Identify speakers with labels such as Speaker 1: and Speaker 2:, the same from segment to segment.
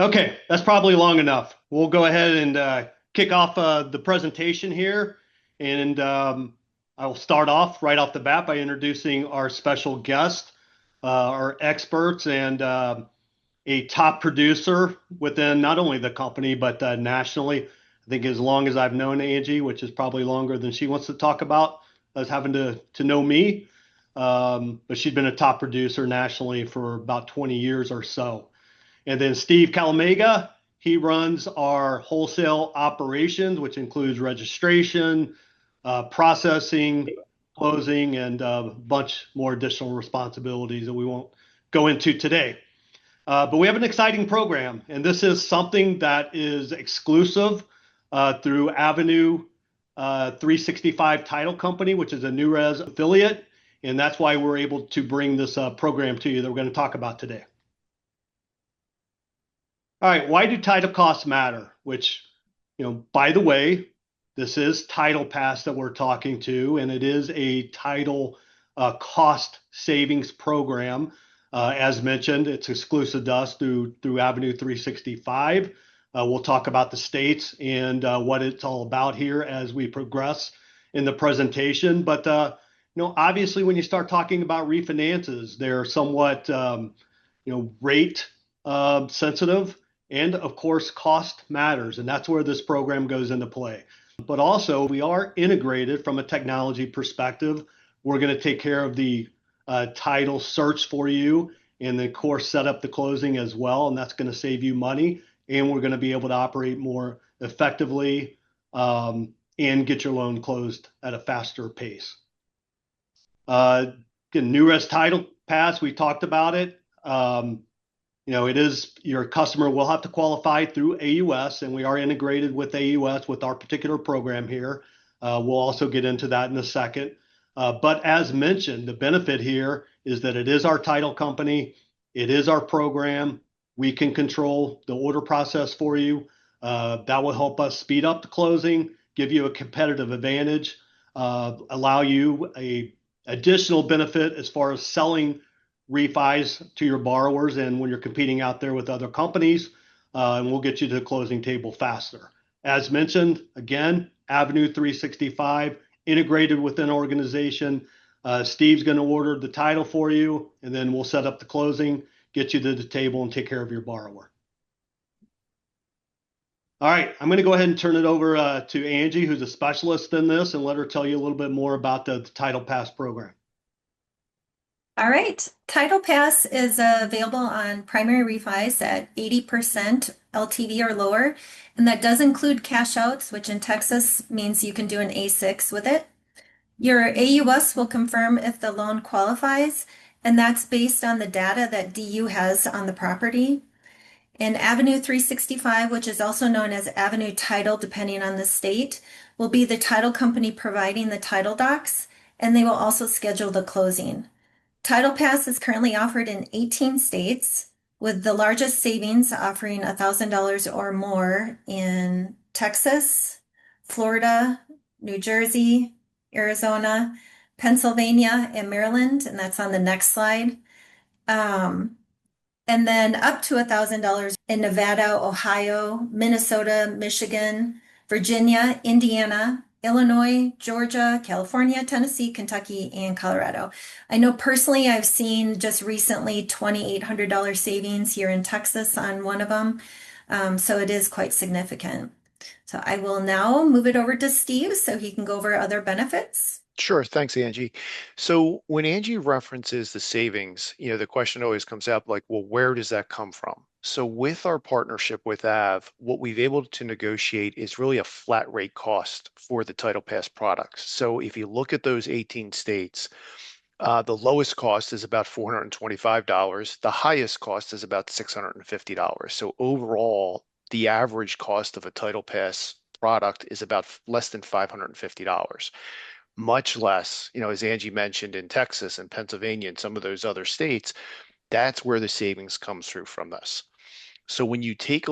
Speaker 1: Okay, that's probably long enough. We'll go ahead and kick off the presentation here. And I will start off right off the bat by introducing our special guest, our experts, and a top producer within not only the company, but nationally. I think as long as I've known Angie, which is probably longer than she wants to talk about, as having to know me. But she's been a top producer nationally for about 20 years or so. And then Steve Calamega, he runs our wholesale operations, which includes registration, processing, closing, and a bunch more additional responsibilities that we won't go into today. But we have an exciting program, and this is something that is exclusive through Avenue 365 Title Company, which is a Newrez affiliate. And that's why we're able to bring this program to you that we're going to talk about today. All right, why do title costs matter? Which, by the way, this is TitlePass that we're talking to, and it is a title cost savings program. As mentioned, it's exclusive to us through Avenue 365. We'll talk about the states and what it's all about here as we progress in the presentation. But obviously, when you start talking about refinances, they're somewhat rate sensitive. And of course, cost matters, and that's where this program goes into play. But also, we are integrated from a technology perspective. We're going to take care of the title search for you, and then, of course, set up the closing as well, and that's going to save you money. And we're going to be able to operate more effectively and get your loan closed at a faster pace. Again, Newrez Title Pass, we talked about it. It is your customer will have to qualify through AUS, and we are integrated with AUS with our particular program here. We'll also get into that in a second. But as mentioned, the benefit here is that it is our title company. It is our program. We can control the order process for you. That will help us speed up the closing, give you a competitive advantage, allow you a additional benefit as far as selling refis to your borrowers and when you're competing out there with other companies, and we'll get you to the closing table faster. As mentioned, again, Avenue 365 integrated within an organization. Steve's going to order the title for you, and then we'll set up the closing, get you to the table, and take care of your borrower. All right, I'm going to go ahead and turn it over to Angie, who's a specialist in this, and let her tell you a little bit more about the Title Pass program.
Speaker 2: All right. Title Pass is available on primary refis at 80% LTV or lower, and that does include cash outs, which in Texas means you can do an A6 with it. Your AUS will confirm if the loan qualifies, and that's based on the data that DU has on the property. And Avenue 365, which is also known as Avenue Title, depending on the state, will be the title company providing the title docs, and they will also schedule the closing. Title Pass is currently offered in 18 states, with the largest savings offering $1,000 or more in Texas, Florida, New Jersey, Arizona, Pennsylvania, and Maryland, and that's on the next slide. And then up to $1,000 in Nevada, Ohio, Minnesota, Michigan, Virginia, Indiana, Illinois, Georgia, California, Tennessee, Kentucky, and Colorado. I know personally I've seen just recently $2,800 savings here in Texas on one of them. So it is quite significant. So I will now move it over to Steve so he can go over other benefits.
Speaker 3: Sure. Thanks, Angie. So when Angie references the savings, the question always comes up like, well, where does that come from? So with our partnership with AV, what we've able to negotiate is really a flat rate cost for the Title Pass products. So if you look at those 18 states, the lowest cost is about $425. The highest cost is about $650. So overall, the average cost of a Title Pass product is about less than $550. Much less, as Angie mentioned, in Texas and Pennsylvania and some of those other states, that's where the savings comes through from this. So when you take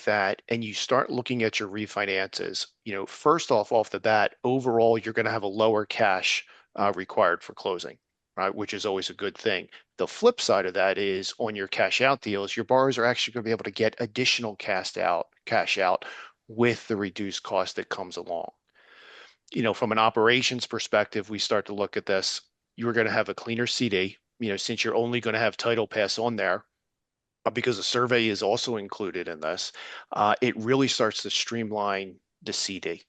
Speaker 3: that and you start looking at your refinances, first off the bat, overall, you're going to have a lower cash required for closing. right? Which is always a good thing. The flip side of that is on your cash out deals, your borrowers are actually going to be able to get additional cash out with the reduced cost that comes along. From an operations perspective, we start to look at this. You're going to have a cleaner CD, since you're only going to have TitlePass on there, because the survey is also included in this. It really starts to streamline the CD,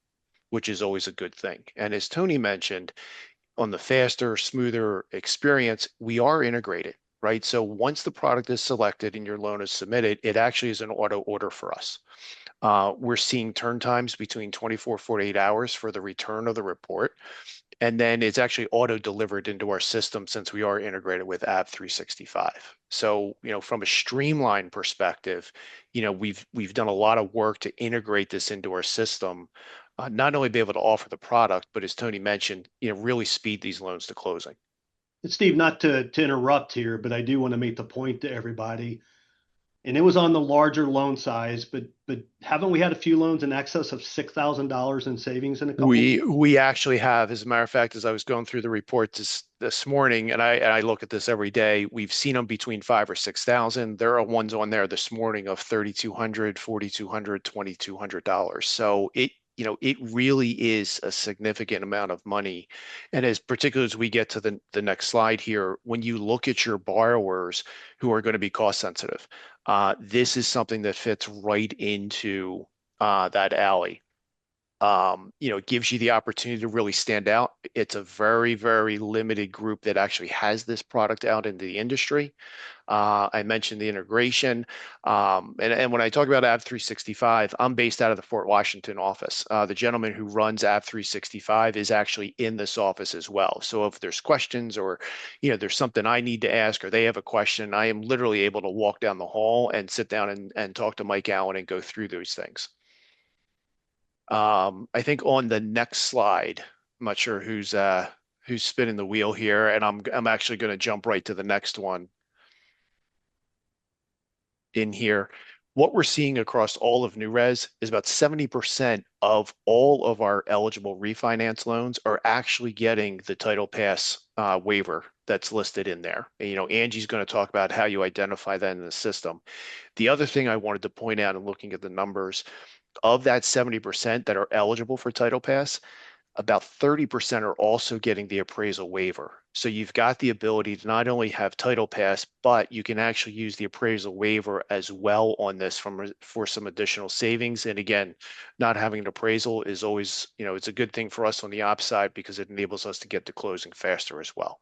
Speaker 3: which is always a good thing. And as Tony mentioned, on the faster, smoother experience, we are integrated, right? So once the product is selected and your loan is submitted, it actually is an auto order for us. We're seeing turn times between 24, 48 hours for the return of the report. And then it's actually auto delivered into our system since we are integrated with App 365. So, from a streamlined perspective, we've done a lot of work to integrate this into our system, not only be able to offer the product, but as Tony mentioned, really speed these loans to closing.
Speaker 1: Steve, not to interrupt here, but I do want to make the point to everybody. And it was on the larger loan size, but haven't we had a few loans in excess of $6,000 in savings in a couple?
Speaker 3: We actually have, as a matter of fact, as I was going through the report this morning, and I look at this every day, we've seen them between 5 or 6,000. There are ones on there this morning of $3,200, $4,200, $2,200. So it really is a significant amount of money. And as particularly as we get to the next slide here, when you look at your borrowers who are going to be cost sensitive, this is something that fits right into that alley. It gives you the opportunity to really stand out. It's a very, very limited group that actually has this product out in the industry. I mentioned the integration. And when I talk about App 365, I'm based out of the Fort Washington office. The gentleman who runs App 365 is actually in this office as well. So if there's questions or, there's something I need to ask or they have a question, I am literally able to walk down the hall and sit down and talk to Mike Allen and go through those things. I think on the next slide, I'm not sure who's spinning the wheel here, and I'm actually going to jump right to the next one in here. What we're seeing across all of Newrez is about 70% of all of our eligible refinance loans are actually getting the TitlePass waiver that's listed in there. And, Angie's going to talk about how you identify that in the system. The other thing I wanted to point out in looking at the numbers, of that 70% that are eligible for TitlePass, about 30% are also getting the appraisal waiver. So you've got the ability to not only have TitlePass, but you can actually use the appraisal waiver as well on this for some additional savings. And again, not having an appraisal is always, it's a good thing for us on the ops side because it enables us to get to closing faster as well.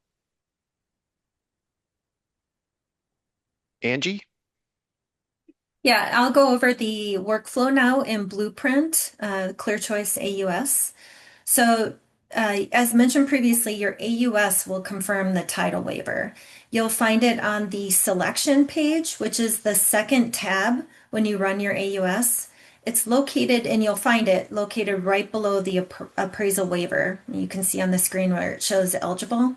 Speaker 3: Angie?
Speaker 2: Yeah, I'll go over the workflow now in Blueprint, Clear Choice AUS. So, as mentioned previously, your AUS will confirm the title waiver. You'll find it on the selection page, which is the second tab when you run your AUS. It's located, and you'll find it located right below the appraisal waiver. You can see on the screen where it shows eligible.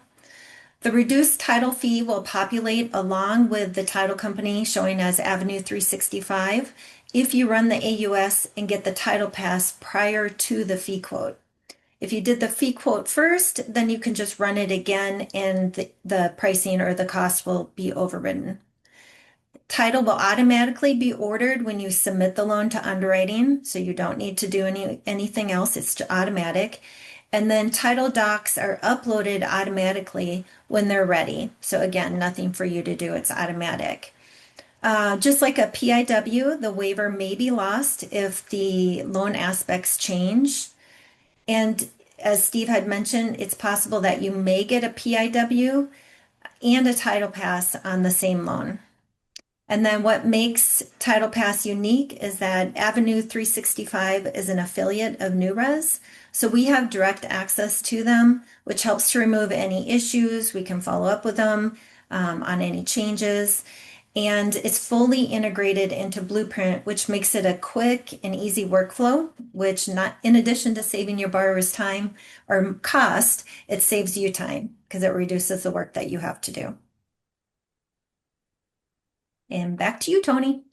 Speaker 2: The reduced title fee will populate along with the title company showing as Avenue 365 if you run the AUS and get the title pass prior to the fee quote. If you did the fee quote first, then you can just run it again and the pricing or the cost will be overridden. Title will automatically be ordered when you submit the loan to underwriting, so you don't need to do anything else. It's automatic. And then title docs are uploaded automatically when they're ready. So again, nothing for you to do, it's automatic. Just like a PIW, the waiver may be lost if the loan aspects change. And as Steve had mentioned, it's possible that you may get a PIW and a title pass on the same loan. And then what makes TitlePass unique is that Avenue 365 is an affiliate of Newrez. So we have direct access to them, which helps to remove any issues. We can follow up with them on any changes. And it's fully integrated into Blueprint, which makes it a quick and easy workflow, which not in addition to saving your borrower's time or cost, it saves you time because it reduces the work that you have to do. And back to you, Tony.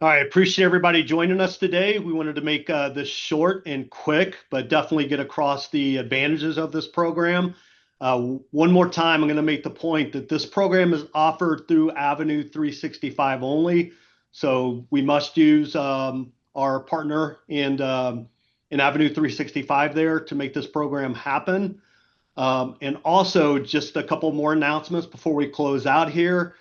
Speaker 1: All right, appreciate everybody joining us today. We wanted to make this short and quick, but definitely get across the advantages of this program. One more time, I'm going to make the point that this program is offered through Avenue 365 only. So we must use our partner in Avenue 365 there to make this program happen. And also, just a couple more announcements before we close out here.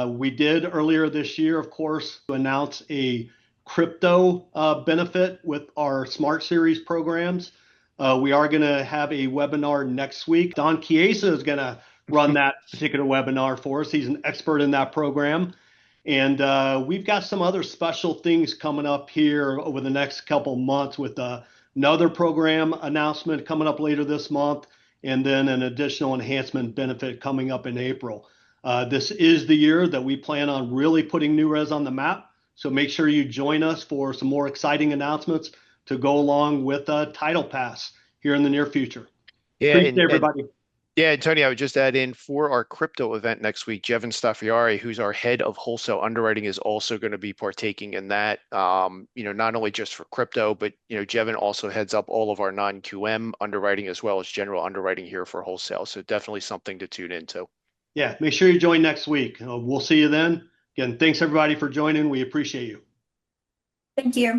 Speaker 1: We did earlier this year, of course, announce a crypto benefit with our Smart Series programs. We are going to have a webinar next week. Don Chiesa is going to run that particular webinar for us. He's an expert in that program. And we've got some other special things coming up here over the next couple months with another program announcement coming up later this month, and then an additional enhancement benefit coming up in April. This is the year that we plan on really putting Newrez on the map. So make sure you join us for some more exciting announcements to go along with TitlePass here in the near future.
Speaker 3: Yeah,
Speaker 1: Appreciate everybody.
Speaker 3: yeah, Tony, I would just add in for our crypto event next week, Jevon Staffiari, who's our head of wholesale underwriting, is also going to be partaking in that. Not only just for crypto, but Jevon also heads up all of our non-QM underwriting as well as general underwriting here for wholesale. So definitely something to tune into.
Speaker 1: Yeah, make sure you join next week. We'll see you then. Again, thanks everybody for joining. We appreciate you.
Speaker 2: Thank you.